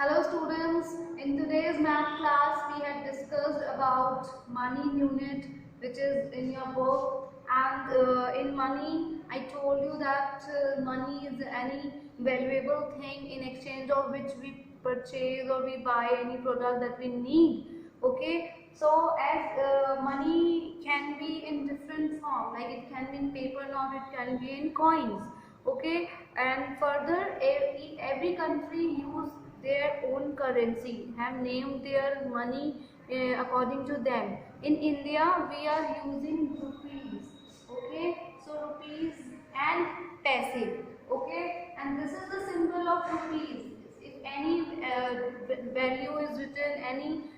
Hello students, in today's math class we had discussed about money unit which is in your book, and in money I told you that money is any valuable thing in exchange of which we purchase or we buy any product that we need. Okay, so as money can be in different form, like it can be in paper note, it can be in coins. Okay, and further every country use their own currency, have named their money according to them. In India we are using rupees. Okay, so rupees and paise. Okay, and this is the symbol of rupees. If any value is written, any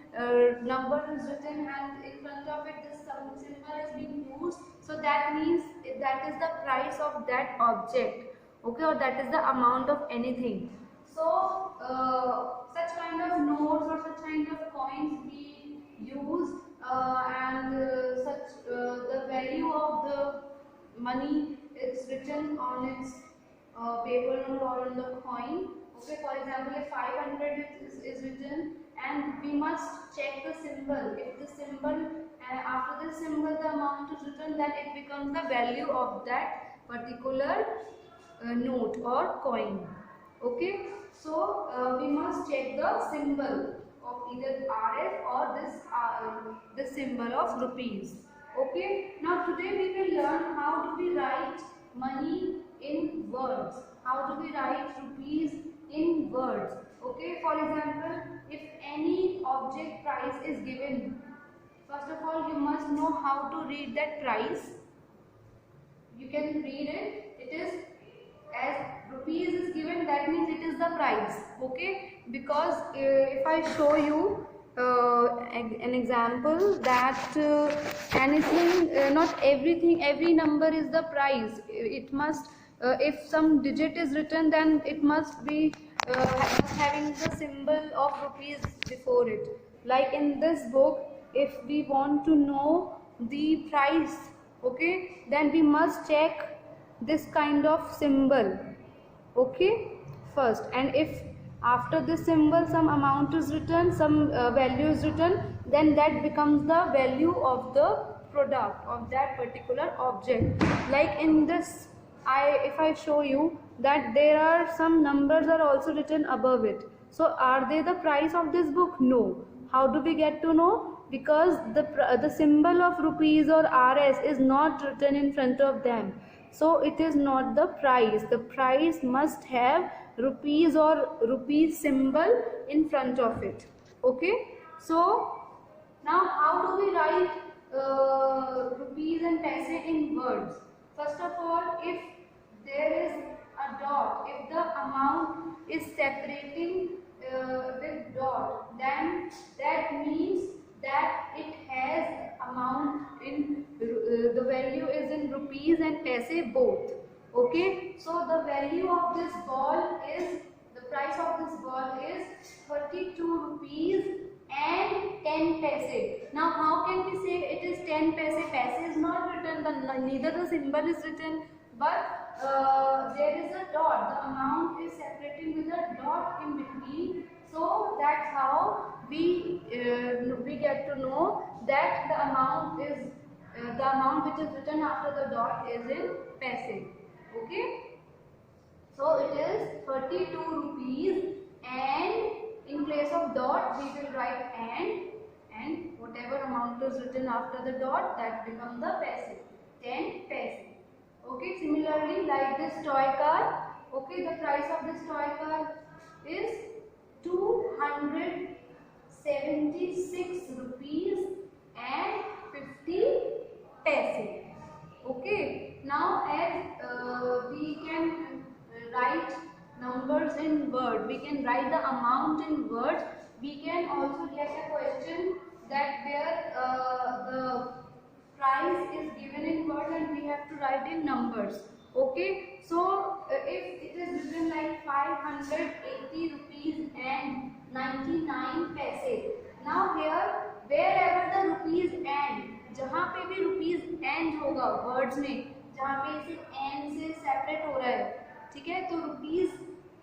number is written, and in front of it this symbol is being used, so that means that is the price of that object. Okay, or that is the amount of anything. So such kind of notes or such kind of coins we use, and the value of the money is written on its paper note or on the coin. Okay, for example, if 500 is written, and we must check the symbol. If the symbol, after the symbol the amount is written, then it becomes the value of that particular note or coin. Okay, so we must check the symbol of either RS or this symbol of rupees. Okay, now today we will learn how do we write money in words. How do we write rupees in words? Okay, for example, if any object price is given, first of all you must know how to read that price. You can read it. It is, as rupees is given, that means it is the price. Okay, because if I show you an example that anything, not everything, every number is the price. It must, if some digit is written, then it must be having the symbol of rupees before it. Like in this book, if we want to know the price, okay, then we must check this kind of symbol. Okay, first, and if after this symbol some amount is written, some value is written, then that becomes the value of the product of that particular object. Like in this, if I show you that there are some numbers are also written above it, so are they the price of this book? No. How do we get to know? Because the symbol of rupees or RS is not written in front of them, so it is not the price. The price must have rupees or rupees symbol in front of it. Okay, so now how do we write rupees and paise in words? First of all, if there is a dot, if the amount is separating with dot, then that means that it has amount in the value is in rupees and paise both. Okay, so the value of this ball is, the price of this ball is 32 rupees and 10 paise. Now how can we say it is 10 paise? Paise is not written, neither the symbol is written, but there is a dot. The amount is separating with a dot in between. So that's how we get to know that the amount is the amount which is written after the dot is in paise. Okay, so it is 32 rupees, and in place of dot we will write and whatever amount is written after the dot, that becomes the paise, 10 paise. Okay, similarly like this toy car. Okay, the price of this toy car is 276 rupees and 50 paise. Okay, now as we can write numbers in word, we can write the amount in words. We can also get a question that where the price is given in words and we have to write in numbers. Okay, so if it is written like 580 rupees and 99 paise. Now here wherever the rupees end, जहाँ पे भी rupees and होगा words में, जहाँ पे इसे and से separate हो रहा है, ठीक है, तो रुपीज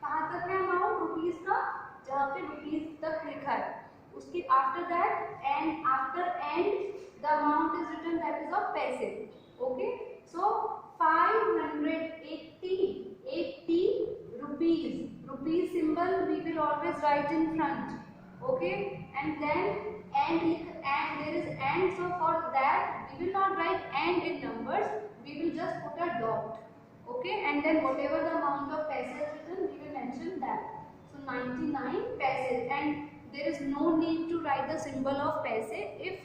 कहाँ तक है अमाउंट रुपीज का, जहाँ पे उसके after that and after end the amount is written that is of paise. Okay, so 580 rupees. Rupees symbol we will always write in front. Okay, and then and there is and, so for that we will not write and in numbers, we will just put a dot. Okay, and then whatever the amount of paise written we will mention that. So 99 paise, and there is no need to write the symbol of paise if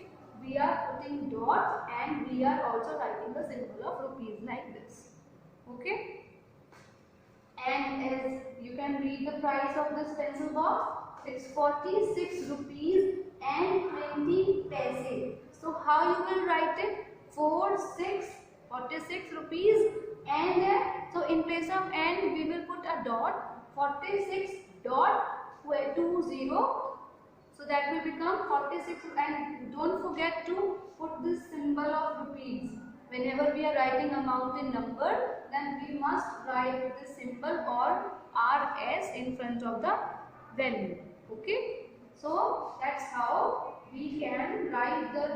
we are putting dot and we are also writing the symbol of rupees like this. Okay, and as you can read the price of this pencil box, it's 46 rupees and 20 paise. So how you will write it? 46 rupees, and then so in place of and we will put a dot, 46.20. So that will become 46, and don't forget to put this symbol of rupees. Whenever we are writing amount in number, then we must write this symbol or RS in front of the value. Okay, so that's how we can write the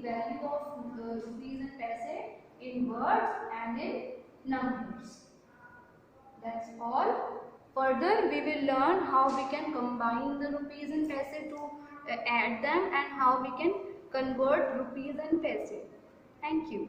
value of rupees and paise in words and in numbers. That's all. Further, we will learn how we can combine the rupees and paise to add them, and how we can convert rupees and paise. Thank you.